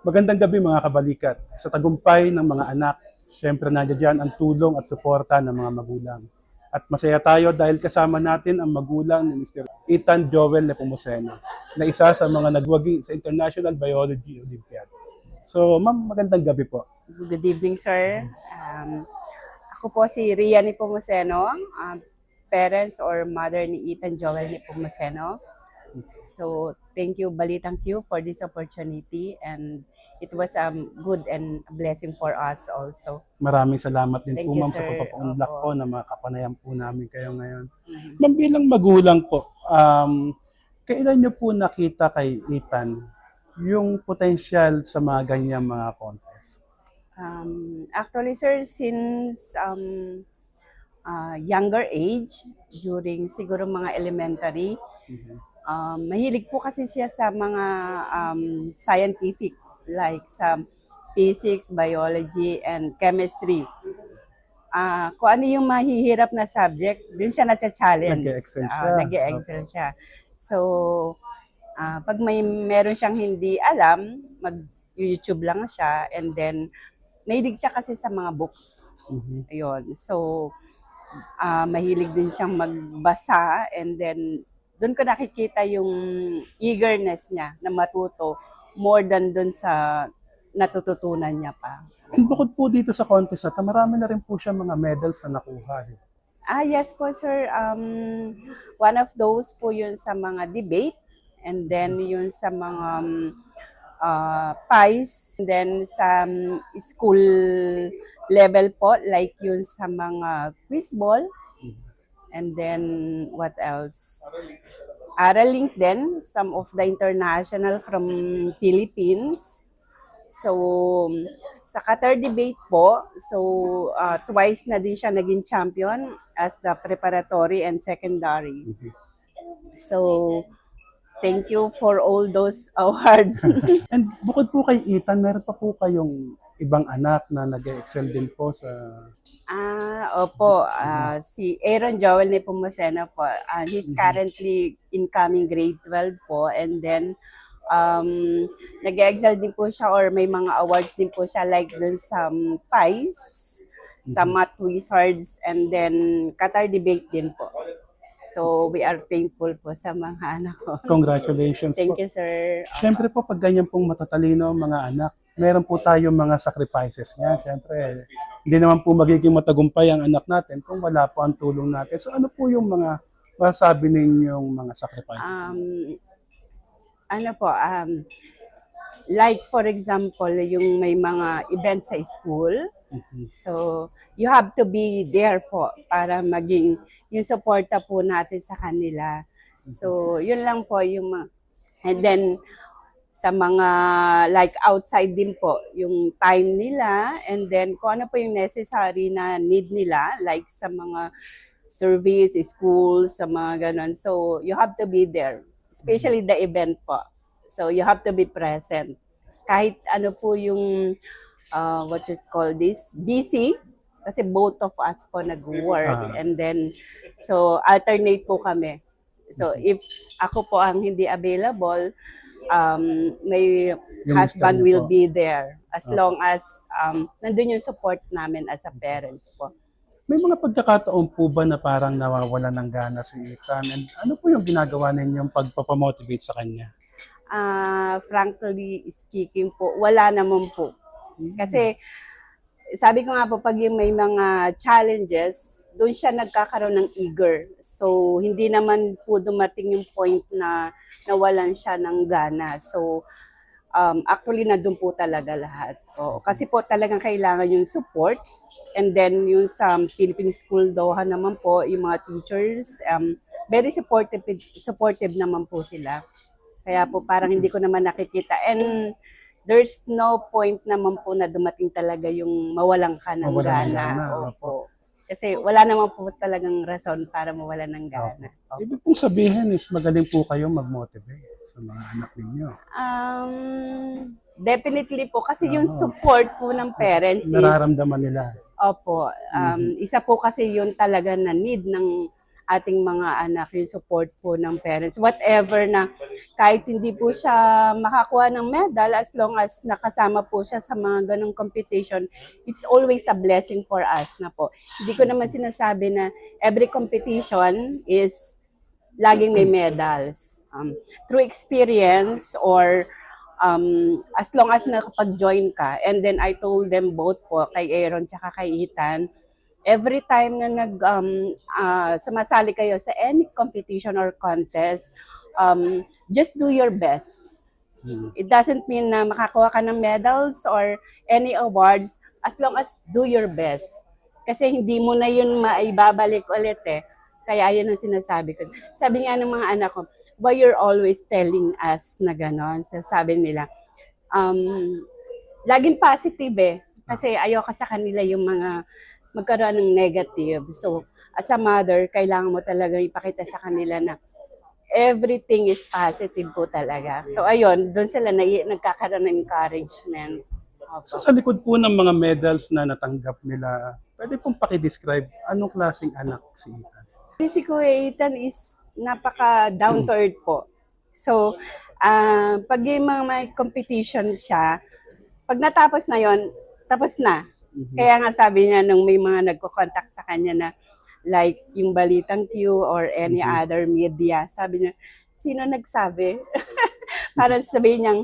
Magandang gabi mga kabalikat. Sa tagumpay ng mga anak, syempre nandiyan ang tulong at suporta ng mga magulang. At masaya tayo dahil kasama natin ang magulang ni Mr. Ethan Joel Nepomuceno, na isa sa mga nagwagi sa International Biology Olympiad. So, ma'am, magandang gabi po. Good evening, sir. Ako po si Ria Nepomuceno, parents or mother ni Ethan Joel Nepomuceno. So, thank you, Balitang Q, for this opportunity, and it was good and a blessing for us also. Maraming salamat din Thank po, you, ma'am, sa sir. pagpapaunlak Opo. po na makapanayan po namin kayo ngayon. Ma'am, bilang magulang po, kailan niyo po nakita kay Ethan yung potensyal sa mga ganyang mga contest? Actually, sir, since younger age, during siguro mga elementary, mahilig po kasi siya sa mga scientific, like sa physics, biology, and chemistry. Kung ano yung mahihirap na subject, dun siya na-challenge. Nag-e-excel siya. Nag-e-excel siya. So, pag meron siyang hindi alam, mag-YouTube lang siya, and then, mahilig siya kasi sa mga books. Ayun. So, mahilig din siyang magbasa, and then, doon ko nakikita yung eagerness niya na matuto more than doon sa natututunan niya pa. And bukod po dito sa contest, at marami na rin po siya mga medals na nakuha. Yes po, sir. One of those po yun sa mga debate, and then yun sa mga pies, and then sa school level po, like yun sa mga quiz ball, and then what else? Aralink din, some of the international from Philippines. So, sa Qatar debate po, so twice na din siya naging champion as the preparatory and secondary. So, thank you for all those awards. And bukod po kay Ethan, meron pa po kayong ibang anak na nag-excel din po sa... Opo, si Aaron Joel Nepomuceno po. He's currently incoming grade 12 po, and then nag-excel din po siya, or may mga awards din po siya, like dun sa PIES, sa Math Wizards, and then Qatar debate din po. So, we are thankful po sa mga anak ko. Congratulations Thank po. you, sir. Siyempre po, pag ganyan pong matatalino mga anak, meron po tayong mga sacrifices niya. Siyempre, hindi naman po magiging matagumpay ang anak natin kung wala po ang tulong natin. So ano po yung mga masasabi ninyong mga sacrifices? Like for example, yung may mga events sa school, so you have to be there po para maging yung suporta po natin sa kanila. So yun lang po yung and then sa mga like outside din po yung time nila, and then kung ano po yung necessary na need nila, like sa mga service, schools, sa mga ganon. So you have to be there, especially the event po. So you have to be present. Kahit ano po yung what you call this, busy, kasi both of us po nag-work, and then so alternate po kami. So if ako po ang hindi available, my Yung husband mister niyo will po. be there as long as nandun yung support namin as a parents po. May mga pagkakataon po ba na parang nawawala ng gana si Ethan? And ano po yung ginagawa ninyong pagpapamotivate sa kanya? Frankly speaking po, wala naman po. Kasi sabi ko nga po, pag yung may mga challenges, doon siya nagkakaroon ng eager. So, hindi naman po dumating yung point na nawalan siya ng gana. So, actually, nandun po talaga lahat. So, kasi po talagang kailangan yung support. And then, yung sa Philippine School Doha naman po, yung mga teachers, very supportive naman po sila. Kaya po parang hindi ko naman nakikita. And there's no point naman po na dumating talaga yung mawalan ka ng gana. Opo. Kasi wala naman po talagang rason para mawalan ng gana. Ibig pong sabihin is magaling po kayo mag-motivate sa mga anak ninyo. Definitely po. Kasi yung support po ng parents is... Nararamdaman nila. Opo. Isa po kasi yun talaga na need ng ating mga anak, yung support po ng parents. Whatever na, kahit hindi po siya makakuha ng medal, as long as nakasama po siya sa mga ganong competition, it's always a blessing for us na po. Hindi ko naman sinasabi na every competition is laging may medals. Through experience or as long as nakapag-join ka, and then I told them both po, kay Aaron tsaka kay Ethan, every time na sumasali kayo sa any competition or contest, just do your best. It doesn't mean na makakuha ka ng medals or any awards, as long as do your best. Kasi hindi mo na yun maibabalik ulit eh. Kaya yun ang sinasabi ko. Sabi nga ng mga anak ko, why you're always telling us na gano'n? So, sabi nila, laging positive eh. Kasi ayoko sa kanila yung mga magkaroon ng negative. So, as a mother, kailangan mo talaga ipakita sa kanila na everything is positive po talaga. So, ayun, doon sila nagkakaroon ng encouragement. So sa likod po ng mga medals na natanggap nila, pwede pong pakidescribe anong klaseng anak si Ethan? Si Kuya Ethan is napaka down to earth po. So, pag yung mga may competition siya, pag natapos na yon, tapos na. Kaya nga sabi niya nung may mga nagko-contact sa kanya na like yung Balitang Q or any other media, sabi niya, sino nagsabi? Parang sabihin niyang,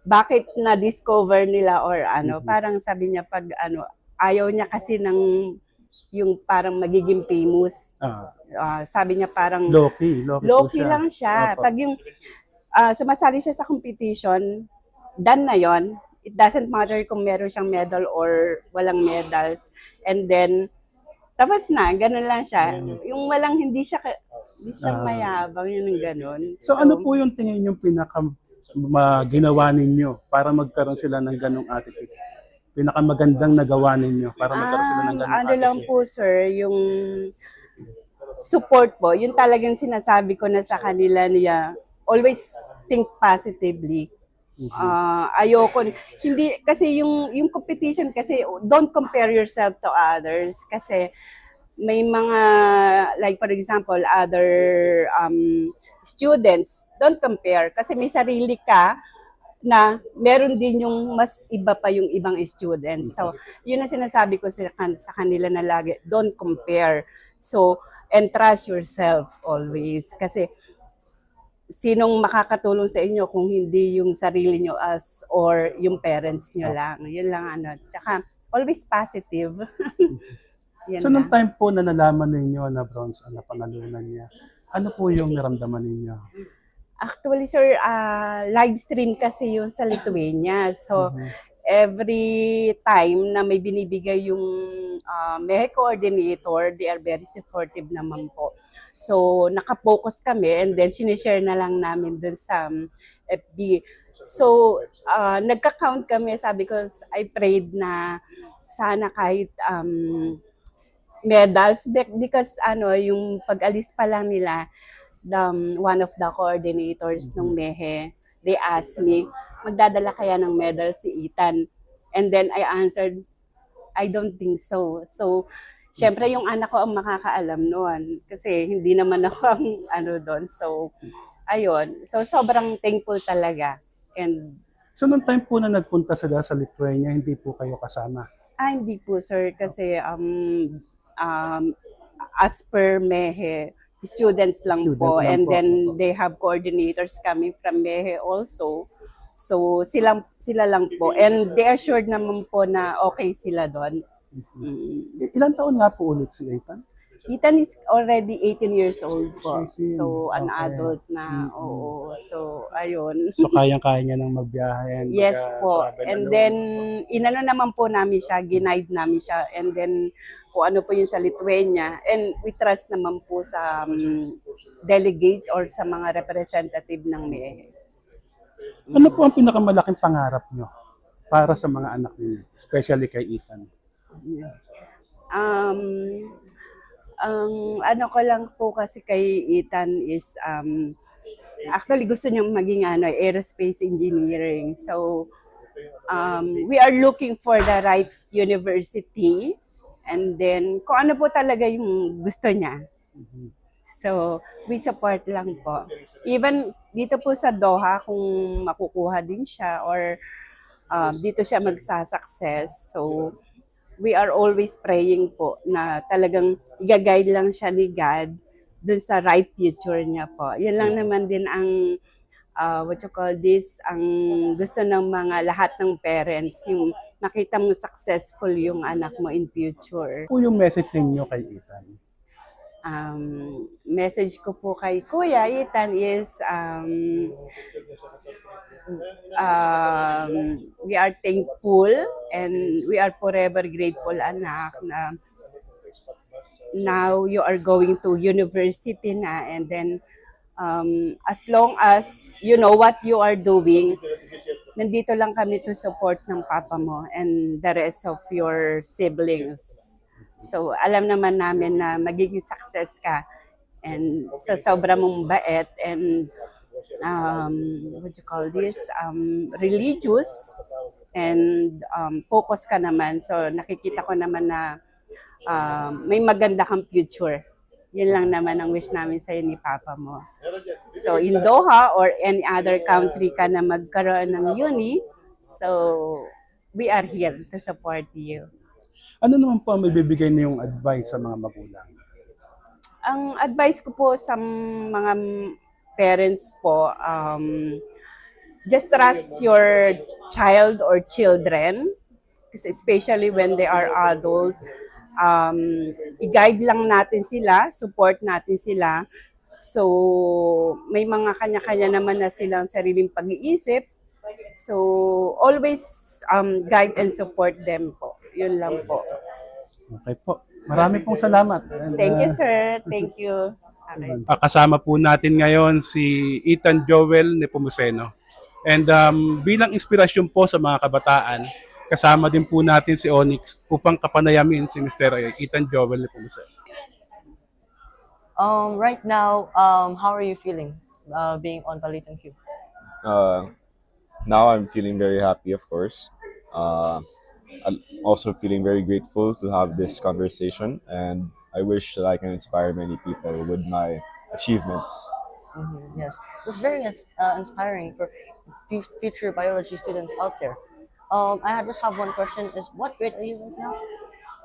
bakit na-discover nila or ano, parang sabi niya pag ano, ayaw niya kasi ng yung parang magiging famous. Sabi niya parang low-key lang siya. Pag yung sumasali siya sa competition, done na yon. It doesn't matter kung meron siyang medal or walang medals. And then, tapos na, ganun lang siya. Yung walang hindi siya mayabang, yun ang ganun. So ano po yung tingin yung ginawa ninyo para magkaroon sila ng ganung attitude? Pinakamagandang nagawa ninyo para magkaroon sila ng ganung attitude? Lang po sir, yung support po, yun talagang sinasabi ko na sa kanila niya, always think positively. Ayoko, hindi, kasi yung competition kasi, don't compare yourself to others kasi may mga, like for example, other students, don't compare kasi may sarili ka na meron din yung mas iba pa yung ibang students. So, yun ang sinasabi ko sa kanila na lagi, don't compare. So, and trust yourself always. Kasi, sinong makakatulong sa inyo kung hindi yung sarili nyo or yung parents nyo lang. Yun lang ano. Tsaka, always positive. So, nung time po na nalaman ninyo na bronze na panalunan niya, ano po yung naramdaman ninyo? Actually, sir, live stream kasi yun sa Lithuania. So, every time na may binibigay yung MEHE coordinator, they are very supportive naman po. So, nakapokus kami and then sinishare na lang namin dun sa FB. So, nagka-count kami. Sabi ko, I prayed na sana kahit medals because yung pag-alis pa lang nila, one of the coordinators ng MEHE, they asked me, magdadala kaya ng medal si Ethan? And then I answered, I don't think so. So, syempre yung anak ko ang makakaalam noon kasi hindi naman ako ang doon. So, ayun. So, sobrang thankful talaga. And so, nung time po na nagpunta sila sa Lithuania, hindi po kayo kasama? Hindi po, sir. Kasi as per MEHE, students lang po. And then they have coordinators coming from MEHE also. So sila lang po. And they assured naman po na okay sila doon. Ilan taon nga po ulit si Ethan? Ethan is already 18 years old po. So an adult na. Oo. So ayun. So kayang-kaya niya nang magbiyahe. Yes po. And then inano naman po namin siya, ginaid namin siya. And then kung ano po yung sa Lithuania. And we trust naman po sa delegates or sa mga representative ng MEHE. Ano po ang pinakamalaking pangarap nyo para sa mga anak niyo, especially kay Ethan? Ang ano ko lang po kasi kay Ethan is actually gusto niyang maging aerospace engineering. So we are looking for the right university and then kung ano po talaga yung gusto niya. So, we support lang po. Even dito po sa Doha, kung makukuha din siya or dito siya magsasucess. So, we are always praying po na talagang i-guide lang siya ni God dun sa right future niya po. Yan lang naman din ang what you call this, ang gusto ng mga lahat ng parents, yung makita mo successful yung anak mo in future. Po yung message ninyo kay Ethan? Message ko po kay Kuya Ethan is we are thankful and we are forever grateful, anak, na now you are going to university na, and then as long as you know what you are doing, nandito lang kami to support ng papa mo and the rest of your siblings. So alam naman namin na magiging success ka, and sa sobra mong bait and what you call this, religious and focus ka naman. So nakikita ko naman na may maganda kang future. Yun lang naman ang wish namin sa'yo ni Papa mo. So in Doha or any other country ka na magkaroon ng uni, so we are here to support you. Ano naman po ang may bibigay niyong advice sa mga magulang? Ang advice ko po sa mga parents po, just trust your child or children, kasi especially when they are adult. I-guide lang natin sila, support natin sila. So, may mga kanya-kanya naman na silang sariling pag-iisip. So, always guide and support them po. Yun lang po. Okay po. Marami pong salamat. And, Thank you, sir. Thank you. Okay. kasama po natin ngayon si Ethan Joel Nepomuceno. And bilang inspirasyon po sa mga kabataan, kasama din po natin si Onyx upang kapanayamin si Mr. Ethan Joel Nepomuceno. Right now, how are you feeling being on Balitang Q? Now I'm feeling very happy, of course. I'm also feeling very grateful to have this conversation, and I wish that I can inspire many people with my achievements. Yes, it's very inspiring for future biology students out there. Just have one question: is what grade are you right now?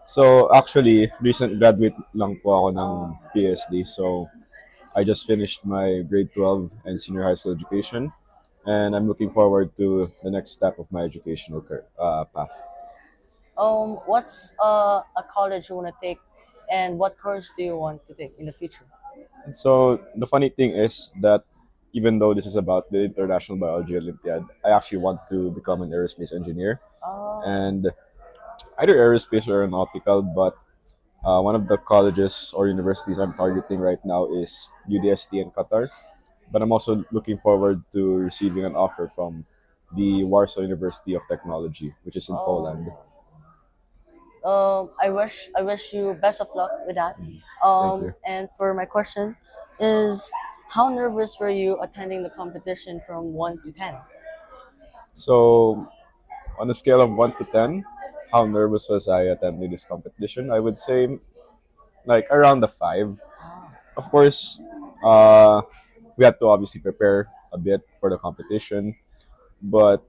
So actually, recent graduate lang po ako ng PSD. So I just finished my grade 12 and senior high school education, and I'm looking forward to the next step of my educational path. What's a college you want to take, and what course do you want to take in the future? And so the funny thing is that even though this is about the International Biology Olympiad, I actually want to become an aerospace engineer, and either aerospace or aeronautical. But one of the colleges or universities I'm targeting right now is UDST in Qatar. But I'm also looking forward to receiving an offer from the Warsaw University of Technology, which is in Poland. I wish you best of luck with that. Thank you. And for my question is, how nervous were you attending the competition from 1 to 10? So, on a scale of 1 to 10, how nervous was I attending this competition? I would say like around the 5. Of course, we had to obviously prepare a bit for the competition, but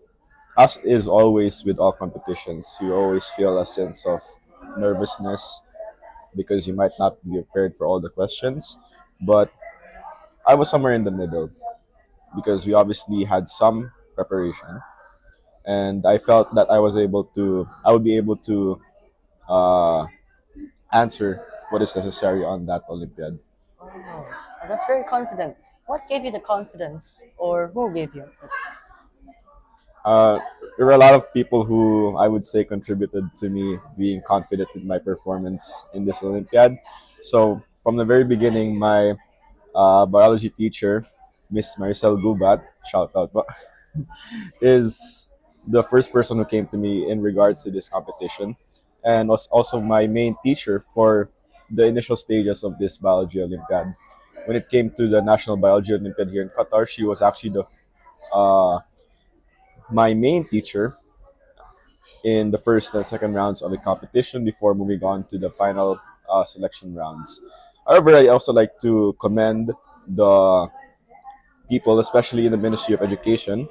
as is always with all competitions, you always feel a sense of nervousness because you might not be prepared for all the questions. But I was somewhere in the middle because we obviously had some preparation, and I felt that I would be able to answer what is necessary on that Olympiad. Oh, that's very confident. What gave you the confidence, or who gave you? There were a lot of people who I would say contributed to me being confident with my performance in this Olympiad. So from the very beginning, my biology teacher, Miss Maricel Gubat, shout out, is the first person who came to me in regards to this competition, and was also my main teacher for the initial stages of this biology Olympiad. When it came to the National Biology Olympiad here in Qatar, she was actually my main teacher in the first and second rounds of the competition before moving on to the final selection rounds. However, I also like to commend the people, especially in the Ministry of Education,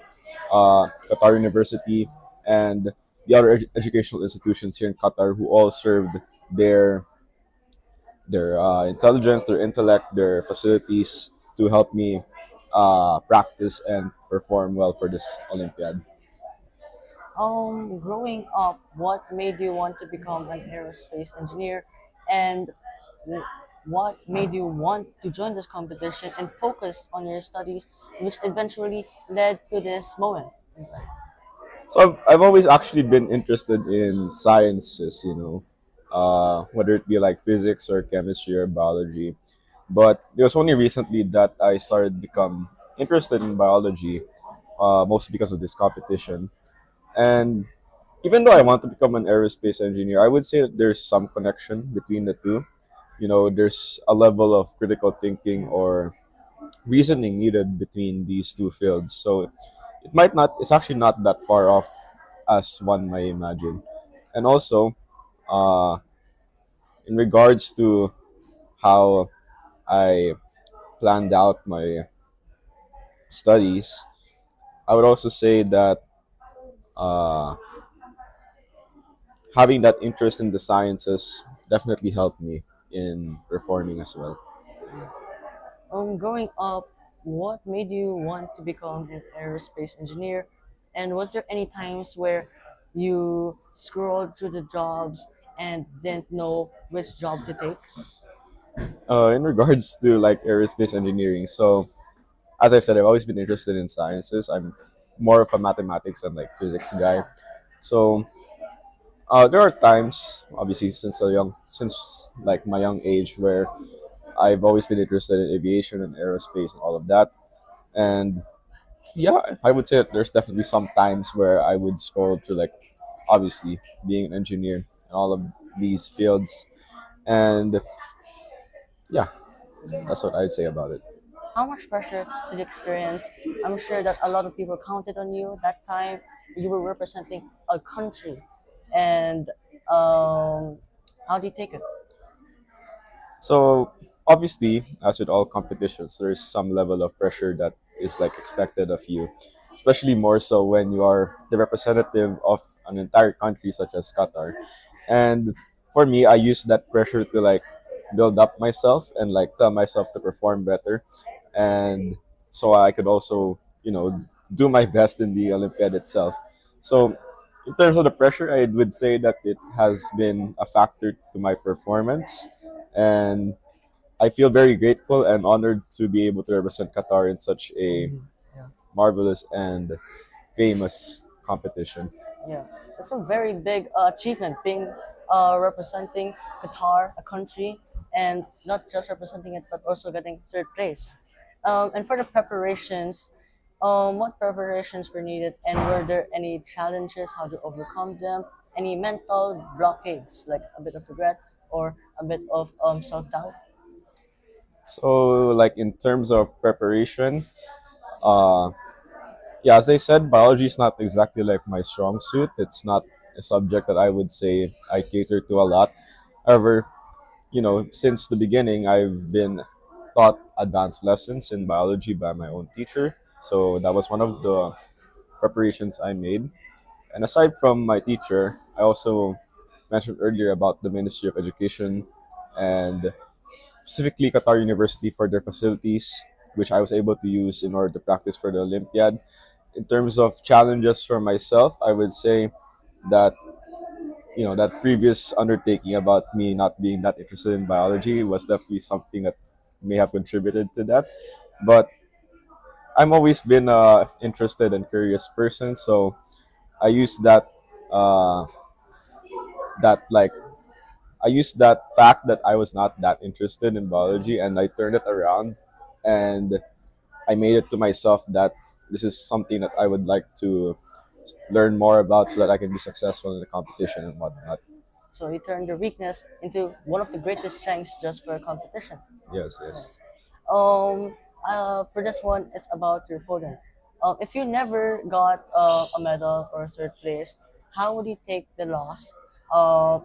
Qatar University, and the other educational institutions here in Qatar who all served their intelligence, their intellect, their facilities to help me practice and perform well for this Olympiad. Growing up, what made you want to become an aerospace engineer, and wh- what made you want to join this competition and focus on your studies, which eventually led to this moment in life? So I've always actually been interested in sciences, whether it be like physics or chemistry or biology. But it was only recently that I started become interested in biology, mostly because of this competition. And even though I want to become an aerospace engineer, I would say that there's some connection between the two. There's a level of critical thinking or reasoning needed between these two fields. So it's actually not that far off as one may imagine. And also, uh, in regards to how I planned out my studies, I would also say that uh, having that interest in the sciences definitely helped me in performing as well. Growing up, what made you want to become an aerospace engineer? And was there any times where you scrolled through the jobs and didn't know which job to take? In regards to like aerospace engineering, so as I said, I've always been interested in sciences. I'm more of a mathematics and like physics guy. So there are times, obviously, since like my young age, where I've always been interested in aviation and aerospace and all of that. And yeah, I would say that there's definitely some times where I would scroll through like, obviously, being an engineer and all of these fields. And yeah, that's what I'd say about it. How much pressure did you experience? I'm sure that a lot of people counted on you that time. You were representing a country, and um, how do you take it? So obviously, as with all competitions, there's some level of pressure that is like expected of you, especially more so when you are the representative of an entire country such as Qatar. And for me, I use that pressure to like build up myself and like tell myself to perform better, and so I could also do my best in the Olympiad itself. So in terms of the pressure, I would say that it has been a factor to my performance, and I feel very grateful and honored to be able to represent Qatar in such a Yeah. marvelous and famous competition. Yeah, it's a very big achievement being representing Qatar, a country, and not just representing it, but also getting third place. And for the preparations, what preparations were needed, and were there any challenges? How to overcome them? Any mental blockades, like a bit of regret or a bit of self doubt? So, like in terms of preparation, uh, yeah, as I said, biology is not exactly like my strong suit. It's not a subject that I would say I cater to a lot. However, since the beginning, I've been taught advanced lessons in biology by my own teacher. So that was one of the preparations I made. And aside from my teacher, I also mentioned earlier about the Ministry of Education and specifically Qatar University for their facilities, which I was able to use in order to practice for the Olympiad. In terms of challenges for myself, I would say that that previous undertaking about me not being that interested in biology was definitely something that may have contributed to that. But I'm always been a interested and curious person, so I use uh, that like I used that fact that I was not that interested in biology and I turned it around, and I made it to myself that this is something that I would like to learn more about so that I can be successful in the competition and whatnot. So you turn your weakness into one of the greatest strengths just for a competition. Yes, yes. Nice. For this one, it's about your opponent. If you never got a medal or third place, how would you take the loss?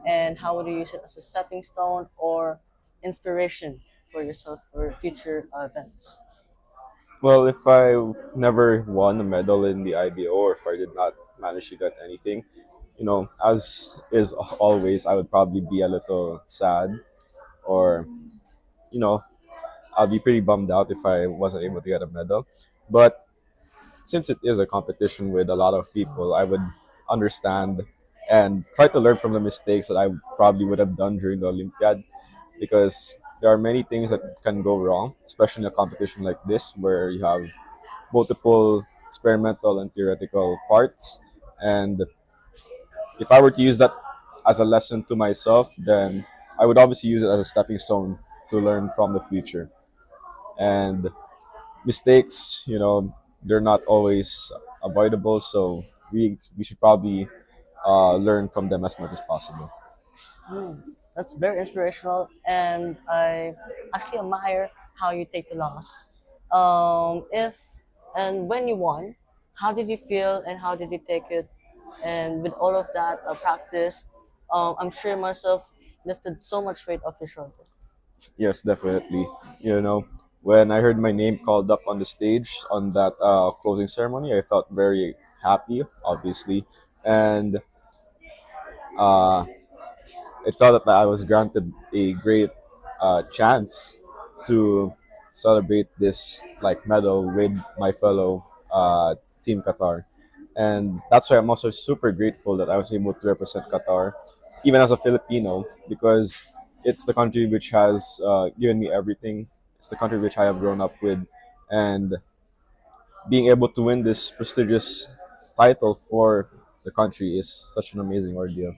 And how would you use it as a stepping stone or inspiration for yourself for future events? Well, if I never won a medal in the IBO, or if I did not manage to get anything, as is always, I would probably be a little sad, or you know, I'll be pretty bummed out if I wasn't able to get a medal. But since it is a competition with a lot of people, I would understand and try to learn from the mistakes that I probably would have done during the Olympiad, because there are many things that can go wrong, especially in a competition like this where you have multiple experimental and theoretical parts. And if I were to use that as a lesson to myself, then I would obviously use it as a stepping stone to learn from the future. And mistakes, they're not always avoidable, so we should probably learn from them as much as possible. That's very inspirational, and I actually admire how you take the loss. If and when you won, how did you feel, and how did you take it? And with all of that practice, I'm sure you must have lifted so much weight off your shoulder. Yes, definitely. When I heard my name called up on the stage on that closing ceremony, I felt very happy, obviously, and uh, it felt that I was granted a great chance to celebrate this like medal with my fellow team Qatar, and that's why I'm also super grateful that I was able to represent Qatar, even as a Filipino, because it's the country which has given me everything. It's the country which I have grown up with, and being able to win this prestigious title for the country is such an amazing ordeal.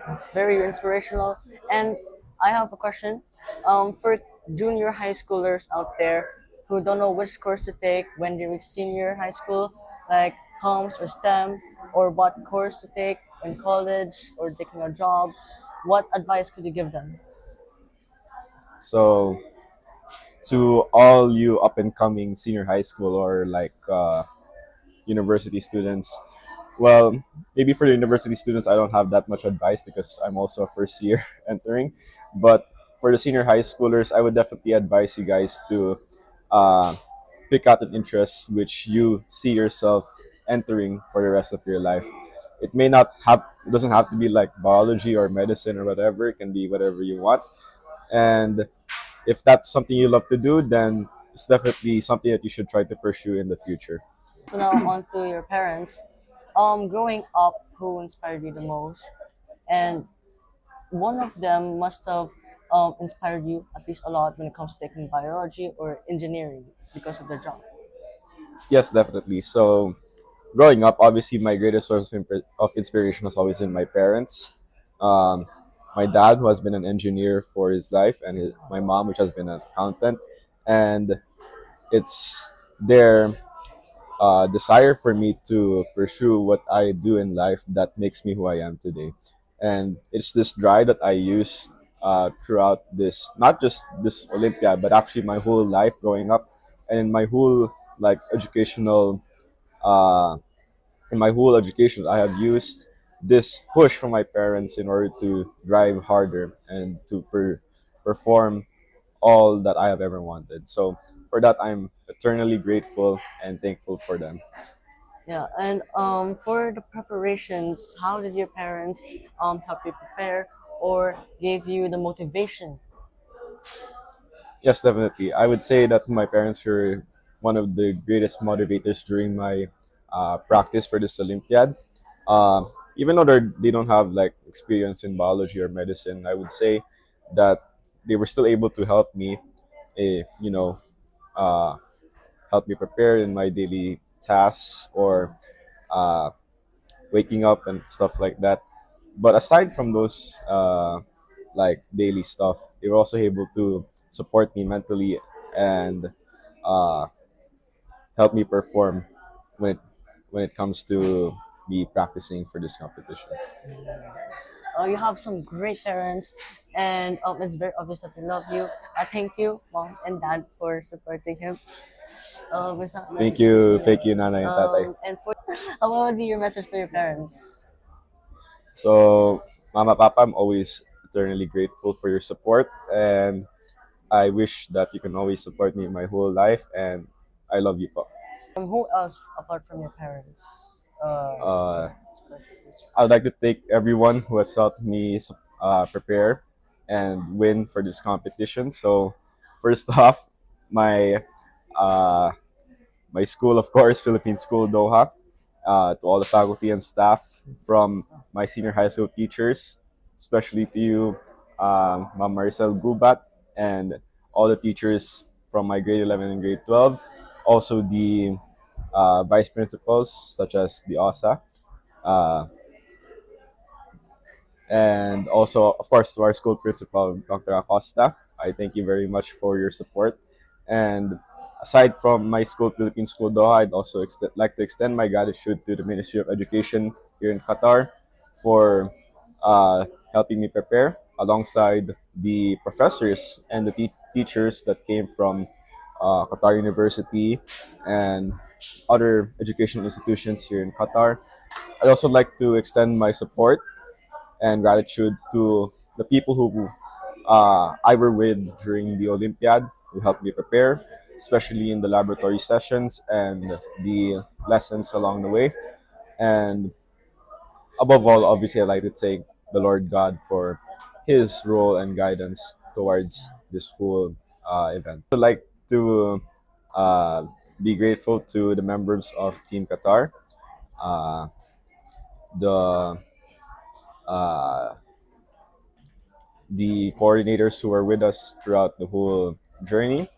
It's very inspirational. And I have a question for junior high schoolers out there who don't know which course to take when they reach senior high school, like HOMS or STEM, or what course to take in college or taking a job. What advice could you give them? So to all you up and coming senior high school or like university students, well, maybe for the university students I don't have that much advice because I'm also a first year entering, but for the senior high schoolers I would definitely advise you guys to uh, pick out an interest which you see yourself entering for the rest of your life. It doesn't have to be like biology or medicine or whatever. It can be whatever you want, and if that's something you love to do, then it's definitely something that you should try to pursue in the future. So now on to your parents. Growing up, who inspired you the most? And one of them must have inspired you at least a lot when it comes to taking biology or engineering because of their job. Yes, definitely. So, growing up, obviously, my greatest source of inspiration has always been my parents. Um, my dad, who has been an engineer for his life, and my mom, which has been an accountant. And it's their desire for me to pursue what I do in life that makes me who I am today. And it's this drive that I use throughout this, not just this Olympiad, but actually my whole life growing up, and in my whole like educational, uh, in my whole education, I have used this push from my parents in order to drive harder and to perform all that I have ever wanted. So for that, I'm eternally grateful and thankful for them. Yeah, and for the preparations, how did your parents help you prepare or gave you the motivation? Yes, definitely. I would say that my parents were one of the greatest motivators during my practice for this Olympiad. Uh, Even though they don't have like experience in biology or medicine, I would say that they were still able to help me, eh, you know, uh, help me prepare in my daily tasks or uh, waking up and stuff like that. But aside from those like daily stuff, they were also able to support me mentally and uh, help me perform when it when it comes to me practicing for this competition. You have some great parents, and it's very obvious that they love you. Thank you, mom and dad, for supporting him. Is that message for you? Thank you, Nana and Tatay. And for what would be your message for your parents? So, Mama, Papa, I'm always eternally grateful for your support, and I wish that you can always support me my whole life, and I love you po. Who else apart from your parents? I'd like to thank everyone who has helped me prepare and win for this competition. So, first off, my uh, my school, of course, Philippine School Doha, to all the faculty and staff, from my senior high school teachers, especially to you, Ma'am Maricel Gubat, and all the teachers from my grade 11 and grade 12. Also, the vice principals, such as the OSA. Uh, and also, of course, to our school principal, Dr. Acosta. I thank you very much for your support. And aside from my school, Philippine School Doha, I'd also like to extend my gratitude to the Ministry of Education here in Qatar for helping me prepare, alongside the professors and the teachers that came from Qatar University and other educational institutions here in Qatar. I'd also like to extend my support and gratitude to the people who I were with during the Olympiad, who helped me prepare, especially in the laboratory sessions and the lessons along the way. And above all, obviously, I'd like to thank the Lord God for His role and guidance towards this whole event. I'd like to uh, be grateful to the members of Team Qatar, uh, the uh, the coordinators who were with us throughout the whole journey,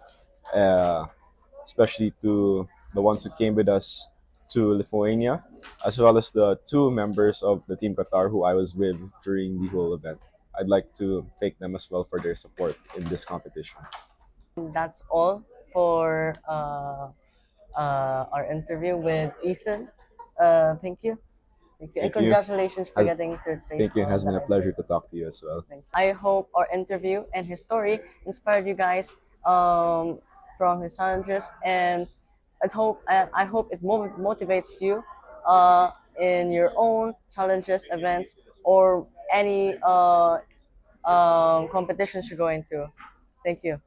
uh, especially to the ones who came with us to Lithuania, as well as the two members of the Team Qatar who I was with during the whole event. I'd like to thank them as well for their support in this competition. That's all for our interview with Ethan. Thank you. Thank you. And Thank you. congratulations for Has- getting third place. Thank you. It has on been a that pleasure interview. to talk to you as well. Thanks. I hope our interview and his story inspired you guys from his challenges, and I hope it motivates you in your own challenges, events, or any competitions you're going to. Thank you.